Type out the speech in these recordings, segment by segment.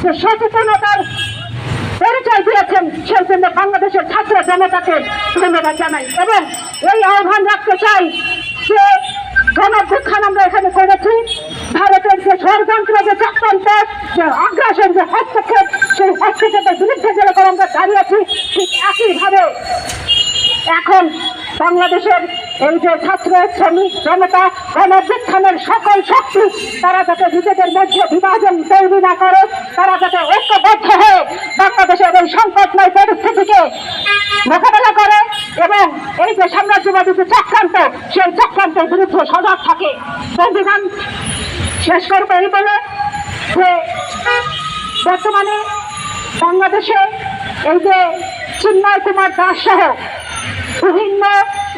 যে সচেতনতার পরিচয় দিয়েছেন, সেই জন্য বাংলাদেশের ছাত্র জনতাকে ধন্যবাদ জানাই এবং এই আহ্বান রাখতে চাই যে গণঅভ্যুত্থান আমরা এখানে করেছি, ভারতের যে ষড়যন্ত্র, যে চক্রান্ত, যে আগ্রাসন, যে হস্তক্ষেপ, সেই হস্তক্ষেপের বিরুদ্ধে যেরকম আমরা দাঁড়িয়েছি, ঠিক একইভাবে এখন বাংলাদেশের এই যে ছাত্র শ্রমিক জনতা গণঅভ্যুত্থানের সকল শক্তি তারা যাতে নিজেদের মধ্যে বিভাজন তৈরি না করে, তারা যাতে ঐক্যবদ্ধ হয়ে বাংলাদেশের এই সংকটময় পরিস্থিতিকে মোকাবেলা করে এবং এই যে সাম্রাজ্যবাদী যে চক্রান্ত, সেই চক্রান্তের বিরুদ্ধে সজাগ থাকে। সংবিধান শেষ করবে এই বলে যে বর্তমানে বাংলাদেশে এই যে চিন্ময় কুমার দাস সহ বিভিন্ন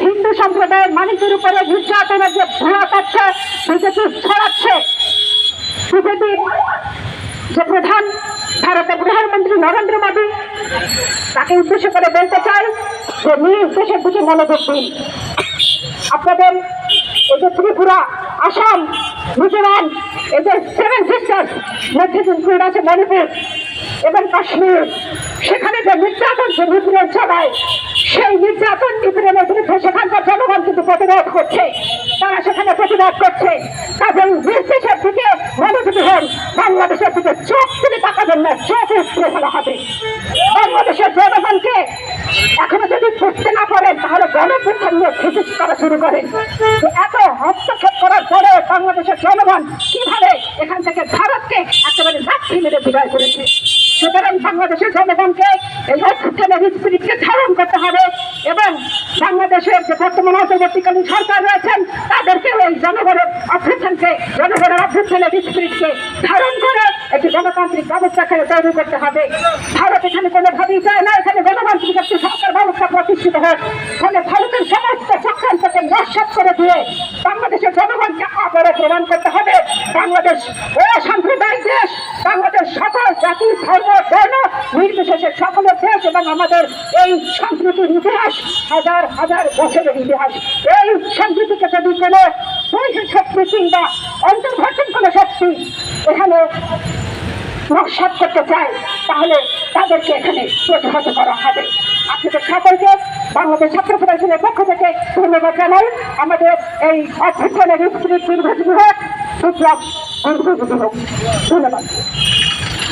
হিন্দু সম্প্রদায়ের মানুষের উপরে নির্যাতনের যে ভুয়া তথ্য বিজেপি ছড়াচ্ছে, বিজেপির যে ভারতের প্রধানমন্ত্রী নরেন্দ্র মোদী, তাকে উদ্দেশ্য করে বলতে চাই যে নিজ দেশের দিকে মনোযোগ দিন। আপনাদের এই যে ত্রিপুরা, আসাম, মিজোরাম, এই যে 7 সিস্টার্স মধ্যে ইনক্লুড আছে মণিপুর এবং কাশ্মীর, সেখানে যে নির্যাতন, যে নিপীড়ন চালায়, সেই নির্যাতন নিপীড়নের বিরুদ্ধে সেখানকার জনগণ কিন্তু প্রতিবাদ করছে, তারা সেখানে প্রতিবাদ করছে। তাদের নির্দেশের দিকে মনোযোগী হন, বাংলাদেশের দিকে চোখ তুলে তাকাবেন না, চোখ উঠতে ফেলা হবে। বাংলাদেশের জনগণকে এখনো যদি বুঝতে না পারেন, তাহলে গণঅভ্যুত্থান নিয়ে থিসিস করা শুরু করেন। এত হস্তক্ষেপ করার পরে বাংলাদেশের জনগণ কিভাবে এখান থেকে ভারতকে একেবারে লাঠি মেরে বিদায় করেছে। সুতরাং বাংলাদেশের জনগণকে এই অভ্যুত্থানের স্পিরিটকে ধারণ করতে হবে এবং বাংলাদেশের যে বর্তমান অন্তর্বর্তীকালীন সরকার রয়েছেন, তাদেরকে এই জনগণের অভ্যুত্থানের স্পিরিটকে ধারণ করে একটি গণতান্ত্রিক ব্যবস্থাকে তৈরি করতে হবে। ভারত এখানে কোনোভাবেই চায় না এখানে গণতান্ত্রিক একটি সরকার ব্যবস্থা প্রতিষ্ঠিত হোক। ফলে ভারতের সমস্ত চক্রান্তকে নস্যাৎ করে দিয়ে বাংলাদেশের জনগণকে আবারও প্রমাণ করতে হবে বাংলাদেশ অসাম্প্রদায়িক দেশ, বাংলাদেশ সকল জাতি ধর্ম বর্ণ নির্বিশেষে সকলের দেশ এবং আমাদের এই সম্প্রীতির ইতিহাস হাজার হাজার বছরের ইতিহাস। এই সম্প্রীতিকে যদি কোনো বৈশ্বিক শক্তি কিংবা অন্তর্ঘটন কোনো শক্তি এখানে নস্যাৎ করতে চায়, তাহলে তাদেরকে এখানে প্রতিহত করা হবে। আপনাদের সকলকে বাংলাদেশ ছাত্র ফেডারেশনের পক্ষ থেকে ধন্যবাদ জানাই। আমাদের এই অভ্যুত্থানের স্পিরিট দীর্ঘজীবী হোক, বিপ্লব দীর্ঘজীবী হোক। ধন্যবাদ।